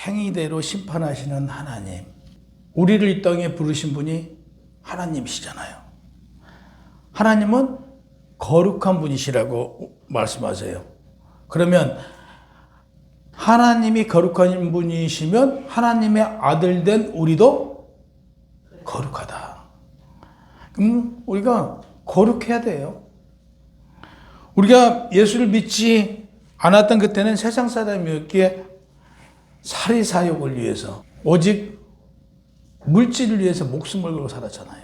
행위대로 심판하시는 하나님, 우리를 이 땅에 부르신 분이 하나님이시잖아요. 하나님은 거룩한 분이시라고 말씀하세요. 그러면 하나님이 거룩한 분이시면 하나님의 아들 된 우리도 거룩하다. 그럼 우리가 거룩해야 돼요. 우리가 예수를 믿지 않았던 그때는 세상 사람이었기에 사리사욕을 위해서, 오직 물질을 위해서 목숨을 걸고 살았잖아요.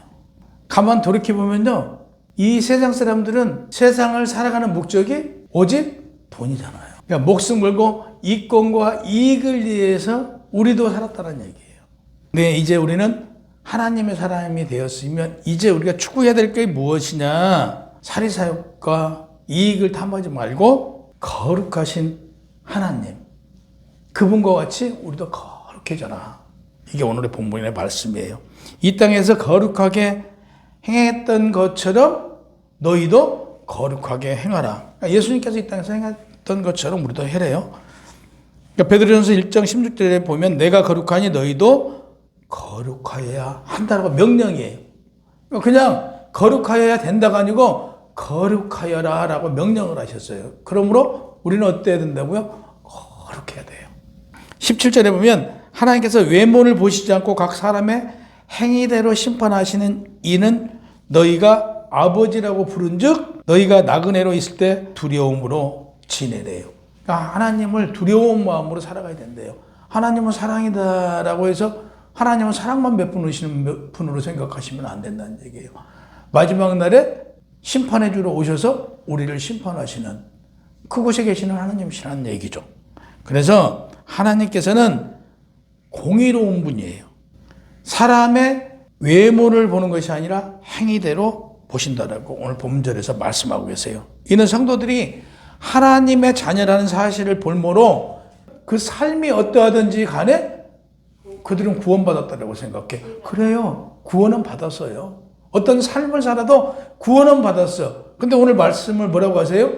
가만 돌이켜보면요, 이 세상 사람들은 세상을 살아가는 목적이 오직 돈이잖아요. 그러니까 목숨 걸고 이권과 이익을 위해서 우리도 살았다는 얘기예요. 근데 이제 우리는 하나님의 사람이 되었으면 이제 우리가 추구해야 될 게 무엇이냐? 사리사욕과 이익을 탐하지 말고 거룩하신 하나님, 그분과 같이 우리도 거룩해져라. 이게 오늘의 본문의 말씀이에요. 이 땅에서 거룩하게 행했던 것처럼 너희도 거룩하게 행하라. 그러니까 예수님께서 이 땅에서 행했던 것처럼 우리도 해래요. 그러니까 베드로전서 1장 16절에 보면 내가 거룩하니 너희도 거룩하여야 한다라고 명령이에요. 그냥 거룩하여야 된다가 아니고 거룩하여라 라고 명령을 하셨어요. 그러므로 우리는 어때야 된다고요? 거룩해야 돼요. 17절에 보면 하나님께서 외모를 보시지 않고 각 사람의 행위대로 심판하시는 이는 너희가 아버지라고 부른즉 너희가 나그네로 있을 때 두려움으로 지내래요. 그러니까 하나님을 두려운 마음으로 살아가야 된대요. 하나님은 사랑이다라고 해서 하나님은 사랑만 베푸시는 분으로 생각하시면 안 된다는 얘기예요. 마지막 날에 심판해 주러 오셔서 우리를 심판하시는 그곳에 계시는 하나님이시라는 얘기죠. 그래서 하나님께서는 공의로운 분이에요. 사람의 외모를 보는 것이 아니라 행위대로 보신다라고 오늘 본절에서 말씀하고 계세요. 이는 성도들이 하나님의 자녀라는 사실을 볼모로 그 삶이 어떠하든지 간에 그들은 구원받았다고 생각해. 그래요. 구원은 받았어요. 어떤 삶을 살아도 구원은 받았어. 근데 오늘 말씀을 뭐라고 하세요?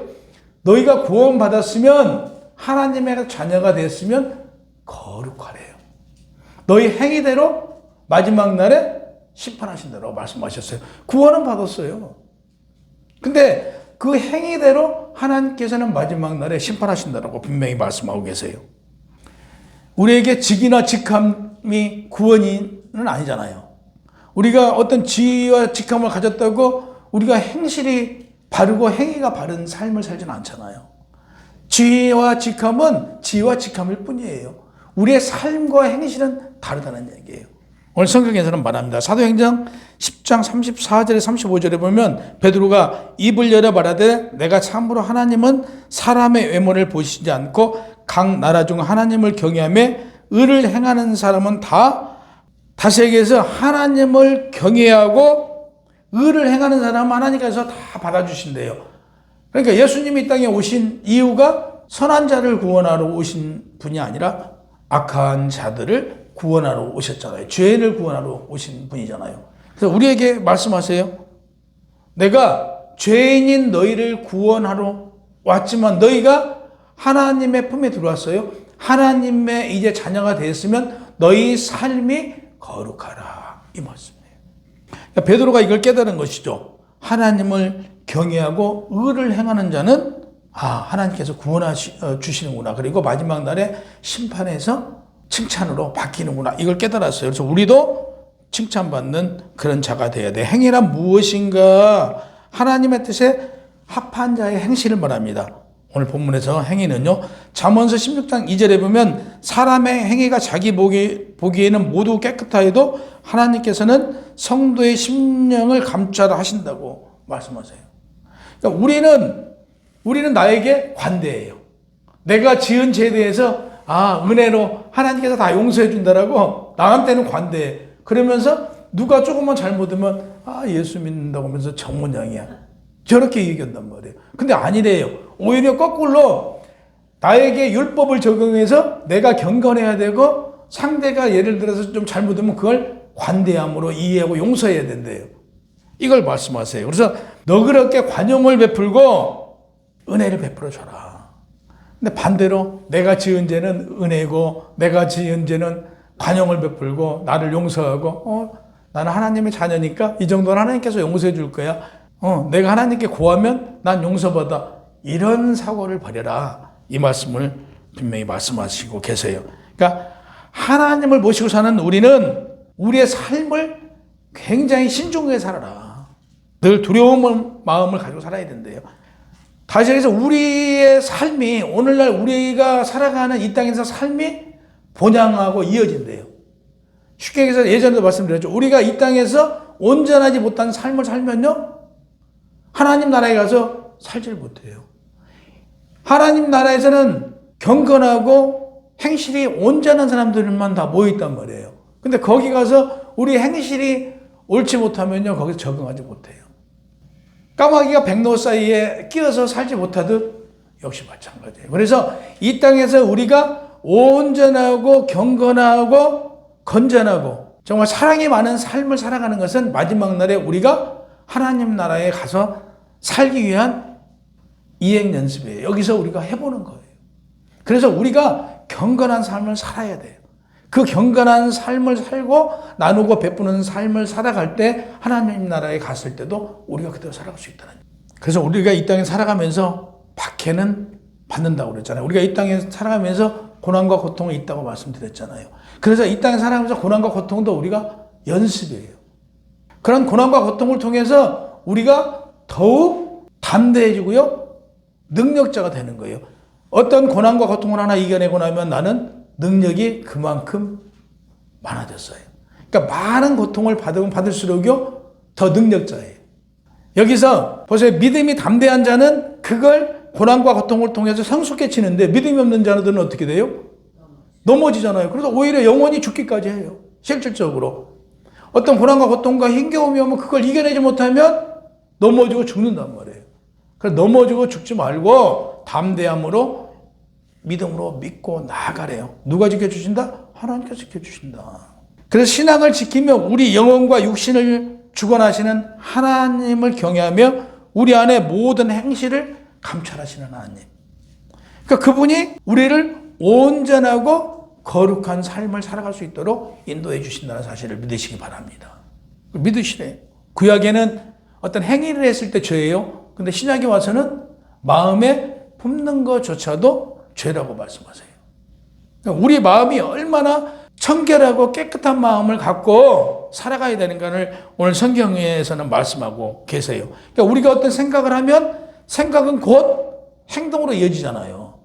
너희가 구원받았으면 하나님의 자녀가 됐으면 거룩하래요. 너희 행위대로 마지막 날에 심판하신다고 말씀하셨어요. 구원은 받았어요. 근데 그 행위대로 하나님께서는 마지막 날에 심판하신다고 분명히 말씀하고 계세요. 우리에게 직이나 직함이 구원은 아니잖아요. 우리가 어떤 지위와 직함을 가졌다고 우리가 행실이 바르고 행위가 바른 삶을 살지는 않잖아요. 지위와 직함은 지위와 직함일 뿐이에요. 우리의 삶과 행실은 다르다는 얘기예요. 오늘 성경에서는 말합니다. 사도행전 10장 34절에 35절에 보면 베드로가 입을 열어 말하되 내가 참으로 하나님은 사람의 외모를 보시지 않고 각 나라 중 하나님을 경외하며 의를 행하는 사람은 다시 얘기해서 하나님을 경외하고 의를 행하는 사람은 하나님께서 다 받아주신대요. 그러니까 예수님이 이 땅에 오신 이유가 선한 자를 구원하러 오신 분이 아니라 악한 자들을 구원하러 오셨잖아요. 죄인을 구원하러 오신 분이잖아요. 그래서 우리에게 말씀하세요. 내가 죄인인 너희를 구원하러 왔지만 너희가 하나님의 품에 들어왔어요. 하나님의 이제 자녀가 됐으면 너희 삶이 거룩하라. 이 말씀이에요. 그러니까 베드로가 이걸 깨달은 것이죠. 하나님을 경외하고 의를 행하는 자는 하나님께서 구원해 주시는구나. 그리고 마지막 날에 심판에서 칭찬으로 바뀌는구나. 이걸 깨달았어요. 그래서 우리도 칭찬받는 그런 자가 되어야 돼. 행위란 무엇인가? 하나님의 뜻에 합한 자의 행실을 말합니다. 오늘 본문에서 행위는요. 잠언서 16장 2절에 보면 사람의 행위가 자기 보기에는 모두 깨끗하여도 하나님께서는 성도의 심령을 감찰 하신다고 말씀하세요. 그러니까 우리는 나에게 관대해요. 내가 지은 죄에 대해서 은혜로 하나님께서 다 용서해 준다라고 나한테는 관대해. 그러면서 누가 조금만 잘못하면 예수 믿는다고 하면서 저 모양이야. 저렇게 얘기한단 말이에요. 근데 아니래요. 오히려 거꾸로 나에게 율법을 적용해서 내가 경건해야 되고 상대가 예를 들어서 좀 잘못하면 그걸 관대함으로 이해하고 용서해야 된대요. 이걸 말씀하세요. 그래서 너그럽게 관용을 베풀고 은혜를 베풀어 줘라. 근데 반대로 내가 지은 죄는 은혜고 내가 지은 죄는 관용을 베풀고 나를 용서하고 나는 하나님의 자녀니까 이 정도는 하나님께서 용서해 줄 거야. 내가 하나님께 구하면 난 용서받아. 이런 사고를 버려라. 이 말씀을 분명히 말씀하시고 계세요. 그러니까 하나님을 모시고 사는 우리는 우리의 삶을 굉장히 신중하게 살아라. 늘 두려운 마음을 가지고 살아야 된대요. 다시 해서 우리의 삶이 오늘날 우리가 살아가는 이 땅에서 삶이 본향하고 이어진대요. 쉽게 얘기해서 예전에도 말씀드렸죠. 우리가 이 땅에서 온전하지 못한 삶을 살면요, 하나님 나라에 가서 살질 못해요. 하나님 나라에서는 경건하고 행실이 온전한 사람들만 다 모여있단 말이에요. 근데 거기 가서 우리 행실이 옳지 못하면요, 거기서 적응하지 못해요. 까마귀가 백로 사이에 끼어서 살지 못하듯 역시 마찬가지예요. 그래서 이 땅에서 우리가 온전하고 경건하고 건전하고 정말 사랑이 많은 삶을 살아가는 것은 마지막 날에 우리가 하나님 나라에 가서 살기 위한 이행 연습이에요. 여기서 우리가 해보는 거예요. 그래서 우리가 경건한 삶을 살아야 돼요. 그 경건한 삶을 살고 나누고 베푸는 삶을 살아갈 때 하나님 나라에 갔을 때도 우리가 그대로 살아갈 수 있다는 거예요. 그래서 우리가 이 땅에 살아가면서 박해는 받는다고 그랬잖아요. 우리가 이 땅에 살아가면서 고난과 고통이 있다고 말씀드렸잖아요. 그래서 이 땅에 살아가면서 고난과 고통도 우리가 연습이에요. 그런 고난과 고통을 통해서 우리가 더욱 담대해지고요, 능력자가 되는 거예요. 어떤 고난과 고통을 하나 이겨내고 나면 나는 능력이 그만큼 많아졌어요. 그러니까 많은 고통을 받으면 받을수록요 더 능력자예요. 여기서 보세요. 믿음이 담대한 자는 그걸 고난과 고통을 통해서 성숙해 치는데 믿음이 없는 자들은 어떻게 돼요? 넘어지잖아요. 그래서 오히려 영원히 죽기까지 해요. 실질적으로. 어떤 고난과 고통과 힘겨움이 오면 그걸 이겨내지 못하면 넘어지고 죽는단 말이에요. 그래서 넘어지고 죽지 말고 담대함으로 믿음으로 믿고 나아가래요. 누가 지켜주신다? 하나님께서 지켜주신다. 그래서 신앙을 지키며 우리 영혼과 육신을 주관하시는 하나님을 경외하며 우리 안에 모든 행실을 감찰하시는 하나님. 그러니까 그분이 우리를 온전하고 거룩한 삶을 살아갈 수 있도록 인도해 주신다는 사실을 믿으시기 바랍니다. 믿으시래요. 구약에는 어떤 행위를 했을 때 죄예요. 근데 신약에 와서는 마음에 품는 것조차도 죄라고 말씀하세요. 우리 마음이 얼마나 청결하고 깨끗한 마음을 갖고 살아가야 되는가를 오늘 성경에서는 말씀하고 계세요. 그러니까 우리가 어떤 생각을 하면 생각은 곧 행동으로 이어지잖아요.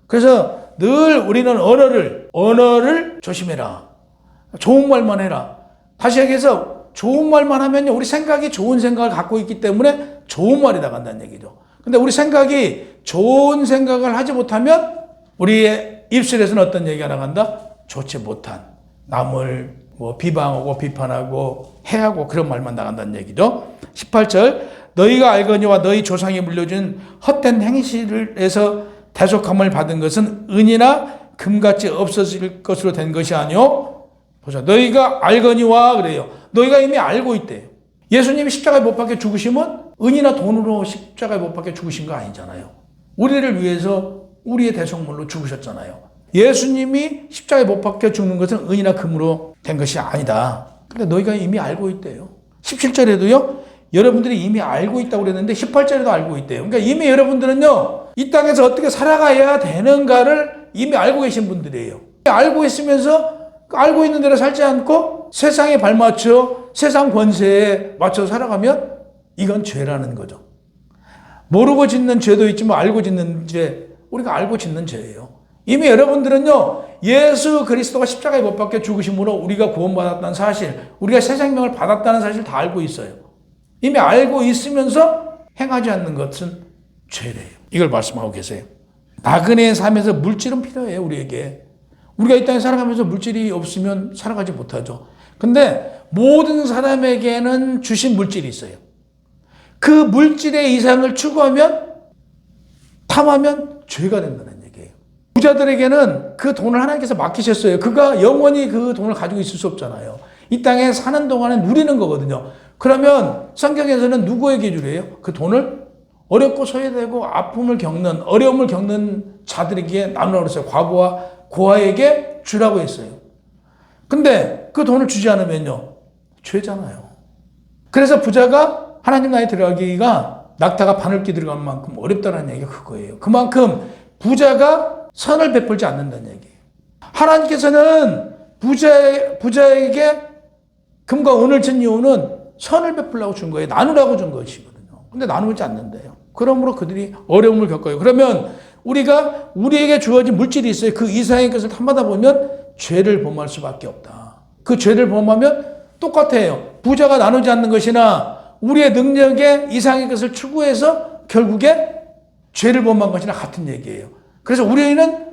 그래서 늘 우리는 언어를 조심해라. 좋은 말만 해라. 다시 얘기해서 좋은 말만 하면요, 우리 생각이 좋은 생각을 갖고 있기 때문에 좋은 말이 나간다는 얘기죠. 근데 우리 생각이 좋은 생각을 하지 못하면 우리의 입술에서는 어떤 얘기가 나간다? 좋지 못한, 남을 비방하고 비판하고 해하고 그런 말만 나간다는 얘기죠. 18절, 너희가 알거니와 너희 조상이 물려준 헛된 행실에서 대속함을 받은 것은 은이나 금같이 없어질 것으로 된 것이 아니요. 보자, 너희가 알거니와 그래요. 너희가 이미 알고 있대요. 예수님이 십자가에 못 박혀 죽으시면 은이나 돈으로 십자가에 못 박혀 죽으신 거 아니잖아요. 우리를 위해서 우리의 대속물로 죽으셨잖아요. 예수님이 십자가에 못 박혀 죽는 것은 은이나 금으로 된 것이 아니다. 근데 너희가 이미 알고 있대요. 17절에도요. 여러분들이 이미 알고 있다고 그랬는데 18절에도 알고 있대요. 그러니까 이미 여러분들은요. 이 땅에서 어떻게 살아가야 되는가를 이미 알고 계신 분들이에요. 알고 있으면서 알고 있는 대로 살지 않고 세상에 발맞춰 세상 권세에 맞춰 살아가면 이건 죄라는 거죠. 모르고 짓는 죄도 있지만 알고 짓는 죄, 우리가 알고 짓는 죄예요. 이미 여러분들은요, 예수 그리스도가 십자가에 못 박혀 죽으심으로 우리가 구원받았다는 사실, 우리가 새 생명을 받았다는 사실 다 알고 있어요. 이미 알고 있으면서 행하지 않는 것은 죄래요. 이걸 말씀하고 계세요. 나그네의 삶에서 물질은 필요해요, 우리에게. 우리가 이 땅에 살아가면서 물질이 없으면 살아가지 못하죠. 근데 모든 사람에게는 주신 물질이 있어요. 그 물질의 이상을 추구하면, 탐하면 죄가 된다는 얘기예요. 부자들에게는 그 돈을 하나님께서 맡기셨어요. 그가 영원히 그 돈을 가지고 있을 수 없잖아요. 이 땅에 사는 동안에 누리는 거거든요. 그러면 성경에서는 누구에게 주래요? 그 돈을 어렵고 소외되고 아픔을 겪는, 어려움을 겪는 자들에게 나누라고 했어요. 과부와 고아에게 주라고 했어요. 근데 그 돈을 주지 않으면요, 죄잖아요. 그래서 부자가 하나님 나라에 들어가기가 낙타가 바늘기 들어가는 만큼 어렵다는 얘기가 그거예요. 그만큼 부자가 선을 베풀지 않는다는 얘기예요. 하나님께서는 부자에게 금과 은을 준 이유는 선을 베풀라고 준 거예요. 나누라고 준 것이거든요. 근데 나누지 않는데요. 그러므로 그들이 어려움을 겪어요. 그러면 우리에게 주어진 물질이 있어요. 그 이상의 것을 탐하다 보면 죄를 범할 수밖에 없다. 그 죄를 범하면 똑같아요. 부자가 나누지 않는 것이나 우리의 능력에 이상의 것을 추구해서 결국에 죄를 범한 것이나 같은 얘기예요. 그래서 우리는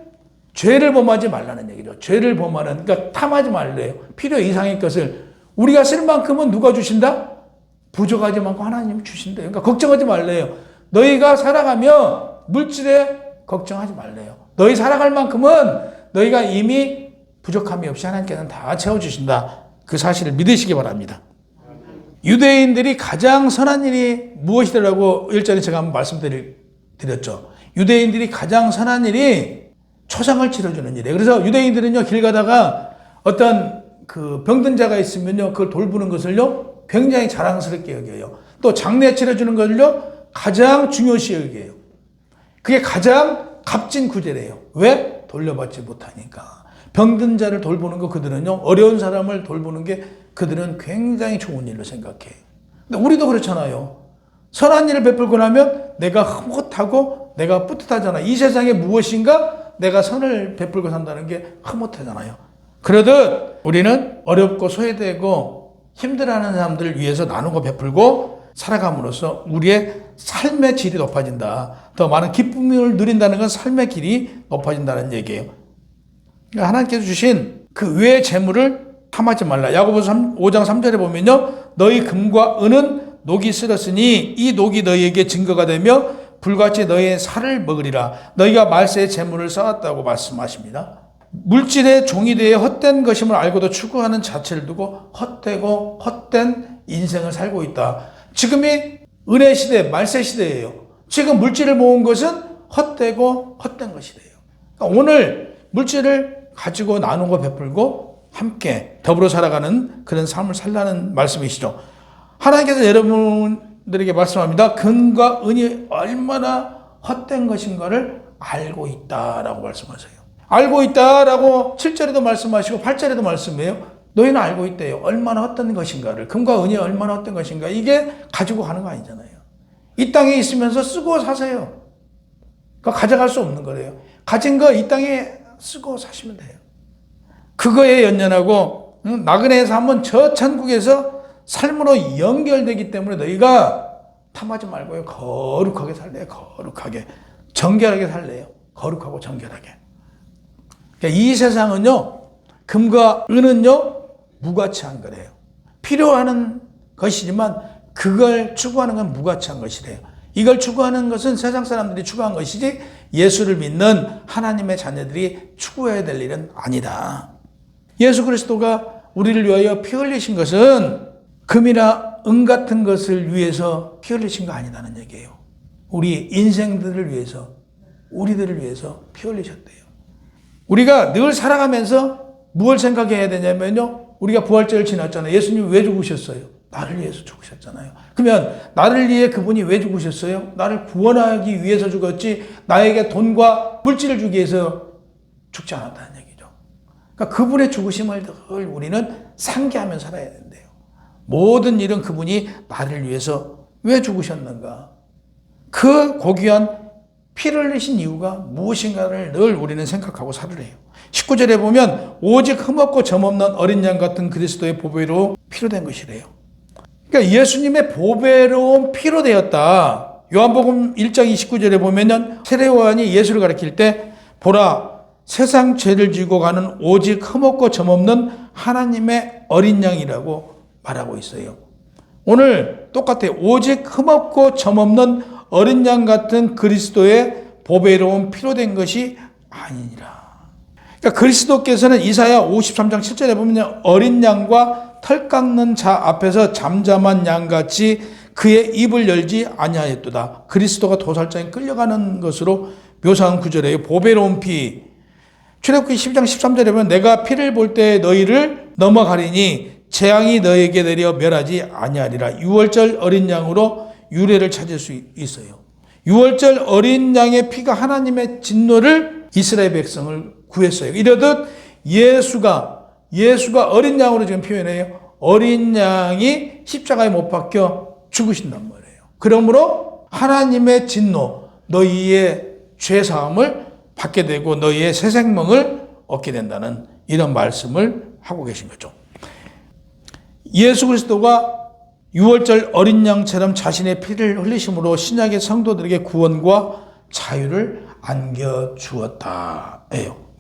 죄를 범하지 말라는 얘기죠. 죄를 범하는, 그러니까 탐하지 말래요. 필요 이상의 것을 우리가 쓸 만큼은 누가 주신다? 부족하지 않고 하나님이 주신대요. 그러니까 걱정하지 말래요. 너희가 살아가며 물질에 걱정하지 말래요. 너희 살아갈 만큼은 너희가 이미 부족함이 없이 하나님께서는 다 채워주신다. 그 사실을 믿으시기 바랍니다. 유대인들이 가장 선한 일이 무엇이더라고 1절에 제가 한번 말씀드렸죠. 유대인들이 가장 선한 일이 초상을 치러주는 일이에요. 그래서 유대인들은요, 길 가다가 어떤 그 병든 자가 있으면요, 그걸 돌보는 것을요, 굉장히 자랑스럽게 여겨요. 또 장례 치러주는 것을요, 가장 중요시 여겨요. 그게 가장 값진 구제래요. 왜? 돌려받지 못하니까. 병든 자를 돌보는 거 그들은요, 어려운 사람을 돌보는 게 그들은 굉장히 좋은 일로 생각해요. 근데 우리도 그렇잖아요. 선한 일을 베풀고 나면 내가 흐뭇하고 내가 뿌듯하잖아. 이 세상에 무엇인가 내가 선을 베풀고 산다는 게 흐뭇하잖아요. 그러듯 우리는 어렵고 소외되고 힘들어하는 사람들을 위해서 나누고 베풀고 살아감으로써 우리의 삶의 질이 높아진다. 더 많은 기쁨을 누린다는 건 삶의 길이 높아진다는 얘기예요. 그러니까 하나님께서 주신 그 외의 재물을 탐하지 말라. 야고보서 5장 3절에 보면요, 너희 금과 은은 녹이 쓸었으니 이 녹이 너희에게 증거가 되며 불같이 너희의 살을 먹으리라. 너희가 말세의 재물을 쌓았다고 말씀하십니다. 물질의 종이 되어 헛된 것임을 알고도 추구하는 자체를 두고 헛되고 헛된 인생을 살고 있다. 지금이 은혜 시대, 말세 시대예요. 지금 물질을 모은 것은 헛되고 헛된 것이래요. 그러니까 오늘 물질을 가지고 나누고 베풀고 함께 더불어 살아가는 그런 삶을 살라는 말씀이시죠. 하나님께서 여러분들에게 말씀합니다. 금과 은이 얼마나 헛된 것인가를 알고 있다라고 말씀하세요. 알고 있다라고 7절에도 말씀하시고 8절에도 말씀해요. 너희는 알고 있대요. 얼마나 헛된 것인가를. 금과 은이 얼마나 헛된 것인가. 이게 가지고 가는 거 아니잖아요. 이 땅에 있으면서 쓰고 사세요. 그러니까 가져갈 수 없는 거래요. 가진 거 이 땅에 쓰고 사시면 돼요. 그거에 연연하고 나그네의 삶은 저 천국에서 삶으로 연결되기 때문에 너희가 탐하지 말고요. 거룩하게 살래요. 거룩하게. 정결하게 살래요. 거룩하고 정결하게. 그러니까 이 세상은요, 금과 은은요, 무가치한 거래요. 필요한 것이지만 그걸 추구하는 건 무가치한 것이래요. 이걸 추구하는 것은 세상 사람들이 추구한 것이지 예수를 믿는 하나님의 자녀들이 추구해야 될 일은 아니다. 예수 그리스도가 우리를 위하여 피 흘리신 것은 금이나 은 같은 것을 위해서 피 흘리신 거 아니다는 얘기예요. 우리 인생들을 위해서, 우리들을 위해서 피 흘리셨대요. 우리가 늘 살아가면서 무엇을 생각해야 되냐면요, 우리가 부활절을 지났잖아요. 예수님이 왜 죽으셨어요? 나를 위해서 죽으셨잖아요. 그러면 나를 위해 그분이 왜 죽으셨어요? 나를 구원하기 위해서 죽었지 나에게 돈과 물질을 주기 위해서 죽지 않았다는 얘기죠. 그러니까 그분의 죽으심을 늘 우리는 상기하며 살아야 된대요. 모든 일은 그분이 나를 위해서 왜 죽으셨는가? 그 고귀한 피를 흘리신 이유가 무엇인가를 늘 우리는 생각하고 살으래요. 19절에 보면 오직 흠없고 점없는 어린 양 같은 그리스도의 보배로 피로 된 것이래요. 그러니까 예수님의 보배로운 피로 되었다. 요한복음 1장 29절에 보면 세례 요한이 예수를 가리킬 때 보라 세상 죄를 지고 가는 오직 흠없고 점없는 하나님의 어린 양이라고 말하고 있어요. 오늘 똑같아요. 오직 흠없고 점없는 어린 양 같은 그리스도의 보배로운 피로 된 것이 아니니라. 그러니까 그리스도께서는 이사야 53장 7절에 보면 어린 양과 털 깎는 자 앞에서 잠잠한 양같이 그의 입을 열지 아니하였도다. 그리스도가 도살장에 끌려가는 것으로 묘사한 구절이에요. 보배로운 피. 출애굽기 10장 13절에 보면 내가 피를 볼 때 너희를 넘어가리니 재앙이 너희에게 내려 멸하지 아니하리라. 유월절 어린 양으로 유래를 찾을 수 있어요. 유월절 어린 양의 피가 하나님의 진노를 이스라엘 백성을 구했어요. 이러듯 예수가 어린 양으로 지금 표현해요. 어린 양이 십자가에 못 박혀 죽으신단 말이에요. 그러므로 하나님의 진노, 너희의 죄 사함을 받게 되고 너희의 새 생명을 얻게 된다는 이런 말씀을 하고 계신 거죠. 예수 그리스도가 유월절 어린 양처럼 자신의 피를 흘리심으로 신약의 성도들에게 구원과 자유를 안겨주었다.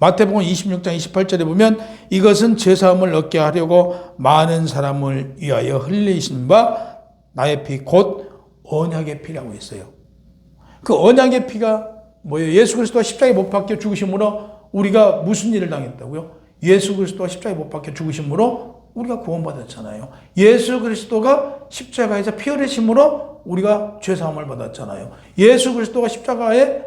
마태복음 26장 28절에 보면 이것은 죄사함을 얻게 하려고 많은 사람을 위하여 흘리신 바 나의 피 곧 언약의 피라고 있어요. 그 언약의 피가 뭐예요? 예수 그리스도가 십자가에 못 박혀 죽으심으로 우리가 무슨 일을 당했다고요? 예수 그리스도가 십자가에 못 박혀 죽으심으로 우리가 구원받았잖아요. 예수 그리스도가 십자가에서 피 흘리심으로 우리가 죄사함을 받았잖아요. 예수 그리스도가 십자가에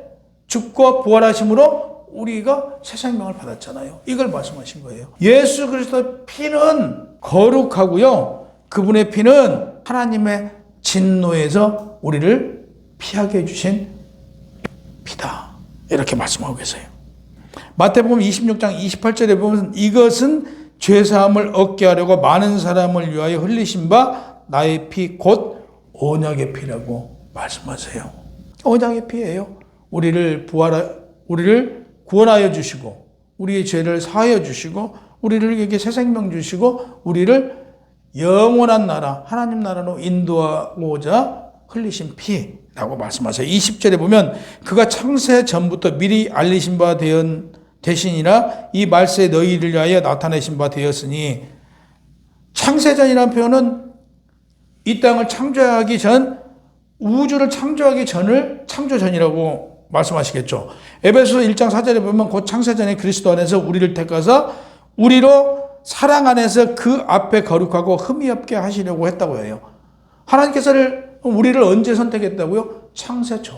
죽고 부활하심으로 우리가 새 생명을 받았잖아요. 이걸 말씀하신 거예요. 예수 그리스도의 피는 거룩하고요. 그분의 피는 하나님의 진노에서 우리를 피하게 해주신 피다. 이렇게 말씀하고 계세요. 마태복음 26장 28절에 보면 이것은 죄사함을 얻게 하려고 많은 사람을 위하여 흘리신 바 나의 피 곧 언약의 피라고 말씀하세요. 언약의 피예요. 우리를 구원하여 주시고 우리의 죄를 사하여 주시고 우리에게 새 생명 주시고 우리를 영원한 나라 하나님 나라로 인도하고자 흘리신 피라고 말씀하세요. 20절에 보면 그가 창세 전부터 미리 알리신 바 되시니라 이 말세에 너희를 위하여 나타내신 바 되었으니 창세전이라는 표현은 이 땅을 창조하기 전 우주를 창조하기 전을 창조전이라고 말씀하시겠죠. 에베소서 1장 4절에 보면 곧 창세전에 그리스도 안에서 우리를 택하사 우리로 사랑 안에서 그 앞에 거룩하고 흠이 없게 하시려고 했다고 해요. 하나님께서 우리를 언제 선택했다고요? 창세전.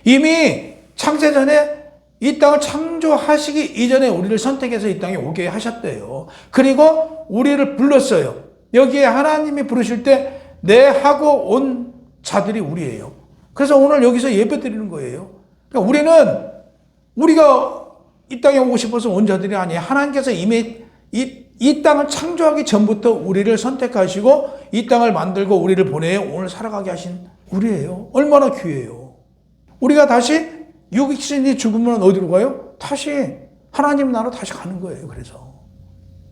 이미 창세전에 이 땅을 창조하시기 이전에 우리를 선택해서 이 땅에 오게 하셨대요. 그리고 우리를 불렀어요. 여기에 하나님이 부르실 때 내 하고 온 자들이 우리예요. 그래서 오늘 여기서 예배 드리는 거예요. 그러니까 우리가 이 땅에 오고 싶어서 온 자들이 아니에요. 하나님께서 이미 이 땅을 창조하기 전부터 우리를 선택하시고 이 땅을 만들고 우리를 보내어 오늘 살아가게 하신 우리예요. 얼마나 귀해요. 우리가 다시 육신이 죽으면 어디로 가요? 다시 하나님 나라로 다시 가는 거예요.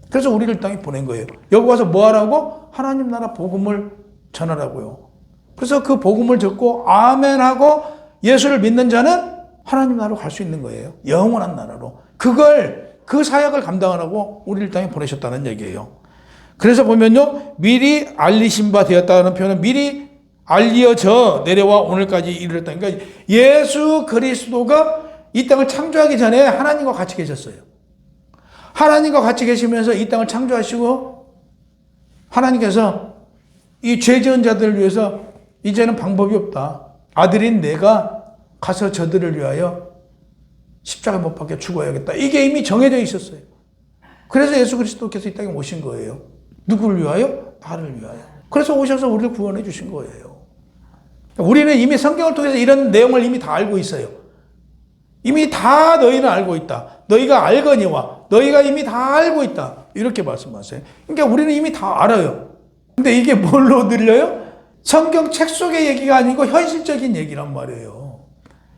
그래서 우리를 이 땅에 보낸 거예요. 여기 와서 뭐 하라고? 하나님 나라 복음을 전하라고요. 그래서 그 복음을 듣고 아멘하고 예수를 믿는 자는 하나님 나라로 갈 수 있는 거예요. 영원한 나라로. 그 사역을 감당하라고 우리를 땅에 보내셨다는 얘기예요. 그래서 보면요. 미리 알리신 바 되었다는 표현은 미리 알려져 내려와 오늘까지 이르렀다. 그러니까 예수 그리스도가 이 땅을 창조하기 전에 하나님과 같이 계셨어요. 하나님과 같이 계시면서 이 땅을 창조하시고 하나님께서 이 죄 지은 자들을 위해서 이제는 방법이 없다. 아들인 내가 가서 저들을 위하여 십자가에 못 박혀 죽어야겠다. 이게 이미 정해져 있었어요. 그래서 예수 그리스도께서 이 땅에 오신 거예요. 누구를 위하여? 나를 위하여. 그래서 오셔서 우리를 구원해 주신 거예요. 우리는 이미 성경을 통해서 이런 내용을 이미 다 알고 있어요. 이미 다 너희는 알고 있다. 너희가 알거니와 너희가 이미 다 알고 있다. 이렇게 말씀하세요. 그러니까 우리는 이미 다 알아요. 근데 이게 뭘로 들려요? 성경 책 속의 얘기가 아니고 현실적인 얘기란 말이에요.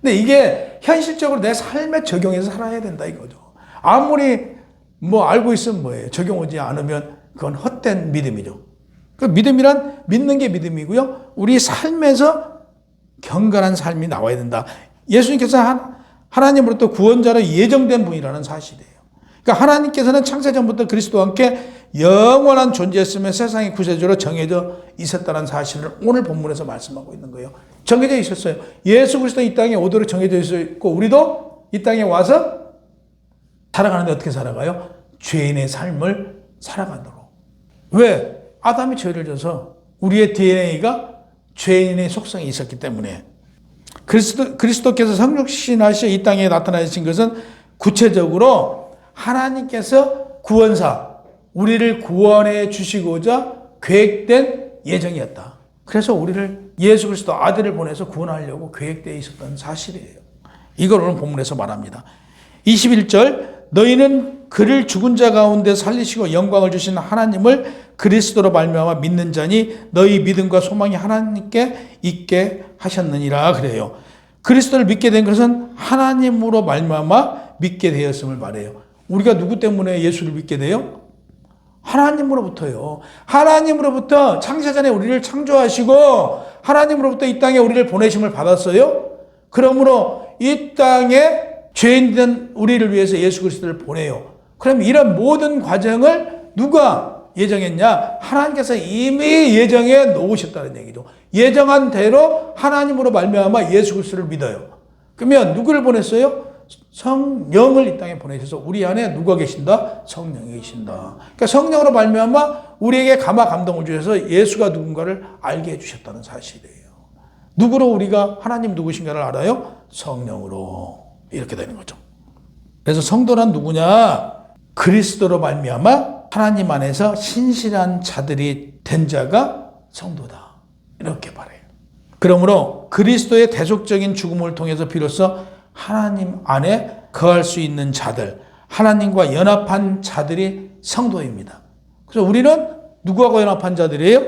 근데 이게 현실적으로 내 삶에 적용해서 살아야 된다 이거죠. 아무리 알고 있으면 뭐예요? 적용하지 않으면 그건 헛된 믿음이죠. 그 믿음이란 믿는 게 믿음이고요. 우리 삶에서 경건한 삶이 나와야 된다. 예수님께서 하나님으로부터 구원자로 예정된 분이라는 사실이에요. 그러니까 하나님께서는 창세전부터 그리스도와 함께 영원한 존재였으며 세상의 구세주로 정해져 있었다는 사실을 오늘 본문에서 말씀하고 있는 거예요. 정해져 있었어요. 예수 그리스도 이 땅에 오도록 정해져 있었고 우리도 이 땅에 와서 살아가는데 어떻게 살아가요? 죄인의 삶을 살아가도록. 왜? 아담이 죄를 져서 우리의 DNA가 죄인의 속성이 있었기 때문에. 그리스도께서 성육신하셔 이 땅에 나타나신 것은 구체적으로 하나님께서 구원사, 우리를 구원해 주시고자 계획된 예정이었다. 그래서 우리를 예수 그리스도 아들을 보내서 구원하려고 계획되어 있었던 사실이에요. 이걸 오늘 본문에서 말합니다. 21절, 너희는 그를 죽은 자 가운데 살리시고 영광을 주신 하나님을 그리스도로 말미암아 믿는 자니 너희 믿음과 소망이 하나님께 있게 하셨느니라 그래요. 그리스도를 믿게 된 것은 하나님으로 말미암아 믿게 되었음을 말해요. 우리가 누구 때문에 예수를 믿게 돼요? 하나님으로부터요. 하나님으로부터 창세전에 우리를 창조하시고 하나님으로부터 이 땅에 우리를 보내심을 받았어요. 그러므로 이 땅에 죄인된 우리를 위해서 예수 그리스도를 보내요. 그럼 이런 모든 과정을 누가 예정했냐? 하나님께서 이미 예정해 놓으셨다는 얘기죠. 예정한 대로 하나님으로 말미암아 예수 그리스도를 믿어요. 그러면 누구를 보냈어요? 성령을 이 땅에 보내셔서 우리 안에 누가 계신다? 성령이 계신다. 그러니까 성령으로 말미암아 우리에게 감화 감동을 주셔서 예수가 누군가를 알게 해주셨다는 사실이에요. 누구로 우리가 하나님 누구신가를 알아요? 성령으로. 이렇게 되는 거죠. 그래서 성도란 누구냐? 그리스도로 말미암아 하나님 안에서 신실한 자들이 된 자가 성도다. 이렇게 말해요. 그러므로 그리스도의 대속적인 죽음을 통해서 비로소 하나님 안에 거할 수 있는 자들, 하나님과 연합한 자들이 성도입니다. 그래서 우리는 누구하고 연합한 자들이에요?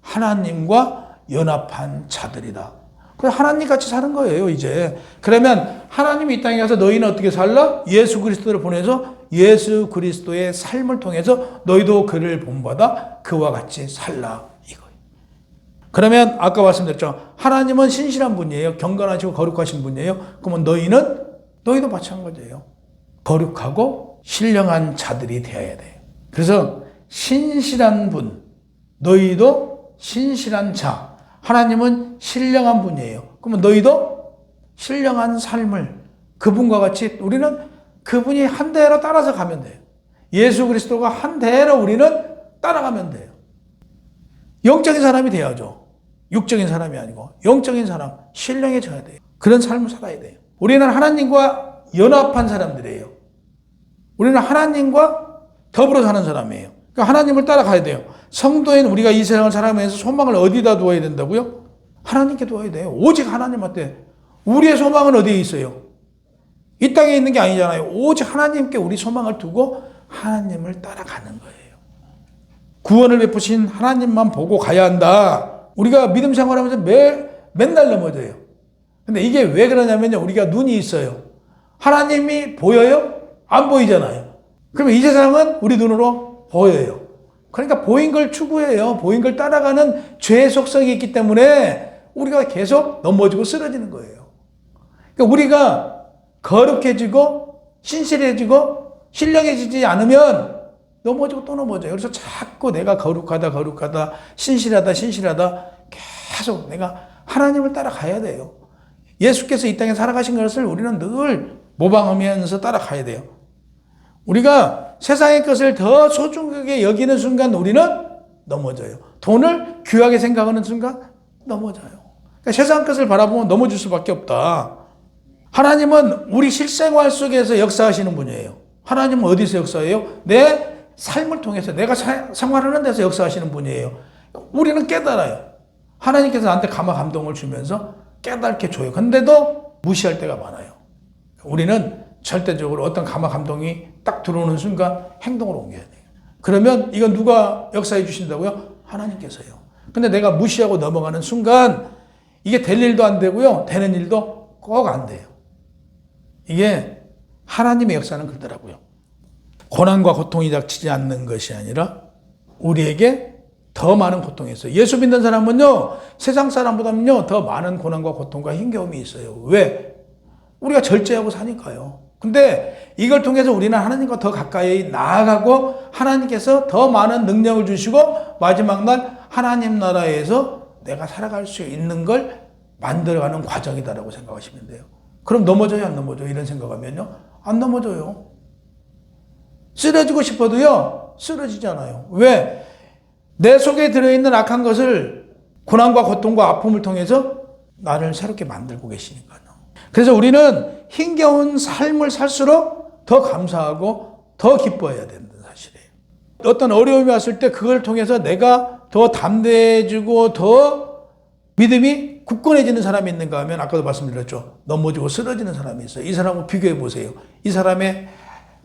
하나님과 연합한 자들이다. 그래서 하나님 같이 사는 거예요, 이제. 그러면 하나님이 이 땅에 가서 너희는 어떻게 살라? 예수 그리스도를 보내서 예수 그리스도의 삶을 통해서 너희도 그를 본받아 그와 같이 살라. 이거예요. 그러면 아까 말씀드렸죠. 하나님은 신실한 분이에요. 경건하시고 거룩하신 분이에요. 그러면 너희도 마찬가지예요. 거룩하고 신령한 자들이 되어야 돼요. 그래서 신실한 분, 너희도 신실한 자. 하나님은 신령한 분이에요. 그러면 너희도 신령한 삶을 그분과 같이 우리는 그분이 한 대로 따라서 가면 돼요. 예수 그리스도가 한 대로 우리는 따라가면 돼요. 영적인 사람이 돼야죠. 육적인 사람이 아니고 영적인 사람, 신령해져야 돼요. 그런 삶을 살아야 돼요. 우리는 하나님과 연합한 사람들이에요. 우리는 하나님과 더불어 사는 사람이에요. 그러니까 하나님을 따라가야 돼요. 성도인 우리가 이 세상을 살아가면서 소망을 어디다 두어야 된다고요? 하나님께 두어야 돼요. 오직 하나님한테. 우리의 소망은 어디에 있어요? 이 땅에 있는 게 아니잖아요. 오직 하나님께 우리 소망을 두고 하나님을 따라가는 거예요. 구원을 베푸신 하나님만 보고 가야 한다. 우리가 믿음 생활하면서 맨날 넘어져요. 근데 이게 왜 그러냐면요. 우리가 눈이 있어요. 하나님이 보여요? 안 보이잖아요. 그러면 이 세상은 우리 눈으로 보여요. 그러니까 보인 걸 추구해요. 보인 걸 따라가는 죄의 속성이 있기 때문에 우리가 계속 넘어지고 쓰러지는 거예요. 그러니까 우리가 거룩해지고 신실해지고 신령해지지 않으면 넘어지고 또 넘어져요. 그래서 자꾸 내가 거룩하다, 신실하다 계속 내가 하나님을 따라가야 돼요. 예수께서 이 땅에 살아가신 것을 우리는 늘 모방하면서 따라가야 돼요. 우리가 세상의 것을 더 소중하게 여기는 순간 우리는 넘어져요. 돈을 귀하게 생각하는 순간 넘어져요. 그러니까 세상 것을 바라보면 넘어질 수밖에 없다. 하나님은 우리 실생활 속에서 역사하시는 분이에요. 하나님은 어디서 역사해요? 내 삶을 통해서 내가 생활하는 데서 역사하시는 분이에요. 우리는 깨달아요. 하나님께서 나한테 감화 감동을 주면서 깨닫게 줘요. 근데도 무시할 때가 많아요. 우리는 절대적으로 어떤 감화 감동이 딱 들어오는 순간 행동으로 옮겨야 돼요. 그러면 이건 누가 역사해 주신다고요? 하나님께서요. 근데 내가 무시하고 넘어가는 순간 이게 될 일도 안 되고요. 되는 일도 꼭 안 돼요. 이게 하나님의 역사는 그러더라고요. 고난과 고통이 닥치지 않는 것이 아니라 우리에게 더 많은 고통이 있어요. 예수 믿는 사람은요. 세상 사람보다는요. 더 많은 고난과 고통과 힘겨움이 있어요. 왜? 우리가 절제하고 사니까요. 근데 이걸 통해서 우리는 하나님과 더 가까이 나아가고 하나님께서 더 많은 능력을 주시고 마지막 날 하나님 나라에서 내가 살아갈 수 있는 걸 만들어가는 과정이다라고 생각하시면 돼요. 그럼 넘어져요, 안 넘어져요? 이런 생각하면요. 안 넘어져요. 쓰러지고 싶어도요. 쓰러지잖아요. 왜? 내 속에 들어있는 악한 것을 고난과 고통과 아픔을 통해서 나를 새롭게 만들고 계시니까요. 그래서 우리는 힘겨운 삶을 살수록 더 감사하고 더 기뻐해야 된다 사실이에요. 어떤 어려움이 왔을 때 그걸 통해서 내가 더 담대해지고 더 믿음이 굳건해지는 사람이 있는가 하면 아까도 말씀드렸죠. 넘어지고 쓰러지는 사람이 있어요. 이 사람을 비교해 보세요. 이 사람의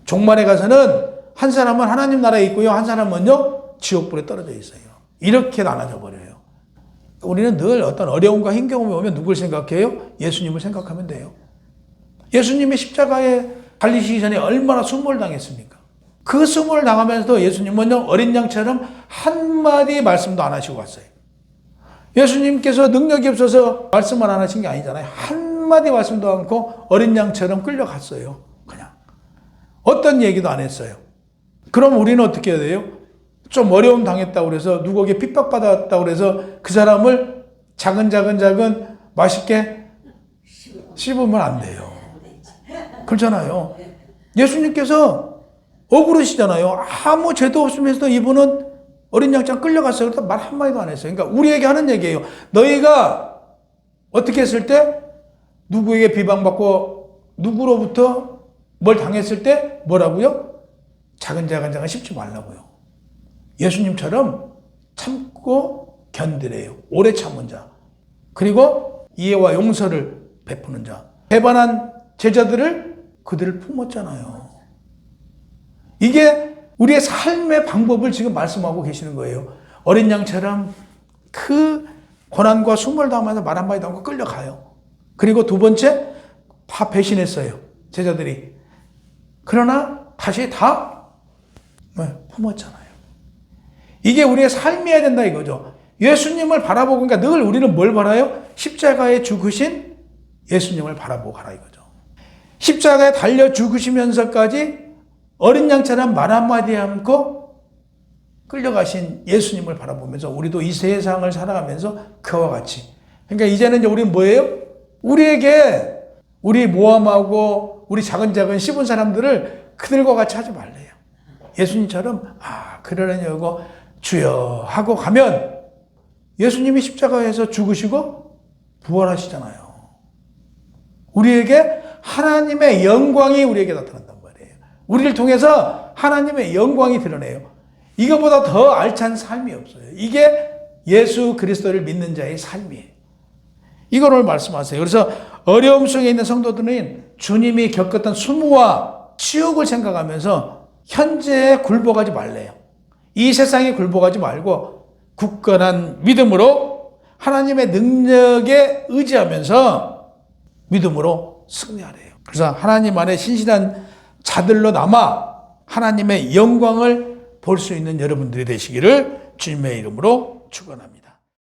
종말에 가서는 한 사람은 하나님 나라에 있고요. 한 사람은요 지옥불에 떨어져 있어요. 이렇게 나눠져 버려요. 우리는 늘 어떤 어려움과 힘겨움이 오면 누굴 생각해요? 예수님을 생각하면 돼요. 예수님이 십자가에 달리시기 전에 얼마나 수모를 당했습니까? 그 수모를 당하면서도 예수님은요 어린 양처럼 한마디 말씀도 안 하시고 갔어요. 예수님께서 능력이 없어서 말씀을 안 하신 게 아니잖아요. 한마디 말씀도 않고 어린 양처럼 끌려갔어요. 그냥 어떤 얘기도 안 했어요. 그럼 우리는 어떻게 해야 돼요? 좀 어려움 당했다고 그래서 누구에게 핍박받았다고 그래서 그 사람을 작은 맛있게 씹으면 안 돼요. 그렇잖아요. 예수님께서 억울하시잖아요. 아무 죄도 없으면서도 이분은 어린 양처럼 끌려갔어요. 그래서 말 한마디도 안 했어요. 그러니까 우리에게 하는 얘기예요. 너희가 어떻게 했을 때 누구에게 비방받고 누구로부터 뭘 당했을 때 뭐라고요? 작은 씹지 말라고요. 예수님처럼 참고 견디래요. 오래 참은 자. 그리고 이해와 용서를 베푸는 자. 배반한 제자들을 그들을 품었잖아요. 이게 우리의 삶의 방법을 지금 말씀하고 계시는 거예요. 어린 양처럼 그 고난과 수모를 당하면서 말 한마디도 않고 끌려가요. 그리고 두 번째 다 배신했어요. 제자들이. 그러나 다시 다 품었잖아요. 이게 우리의 삶이어야 된다 이거죠. 예수님을 바라보고 그러니까 늘 우리는 뭘 바라요? 십자가에 죽으신 예수님을 바라보고 가라 이거죠. 십자가에 달려 죽으시면서까지 어린 양처럼 말 한마디 않고 끌려가신 예수님을 바라보면서 우리도 이 세상을 살아가면서 그와 같이. 그러니까 이제는 이제 우리는 뭐예요? 우리에게 우리 모함하고 우리 작은 씹은 사람들을 그들과 같이 하지 말래요. 예수님처럼 그러려냐고 주여 하고 가면 예수님이 십자가에서 죽으시고 부활하시잖아요. 우리에게 하나님의 영광이 우리에게 나타난단 말이에요. 우리를 통해서 하나님의 영광이 드러내요. 이거보다 더 알찬 삶이 없어요. 이게 예수 그리스도를 믿는 자의 삶이에요. 이걸 오늘 말씀하세요. 그래서 어려움 속에 있는 성도들은 주님이 겪었던 수모와 치욕을 생각하면서 현재에 굴복하지 말래요. 이 세상에 굴복하지 말고 굳건한 믿음으로 하나님의 능력에 의지하면서 믿음으로 승리하래요. 그래서 하나님 안에 신실한 자들로 남아 하나님의 영광을 볼 수 있는 여러분들이 되시기를 주님의 이름으로 축원합니다.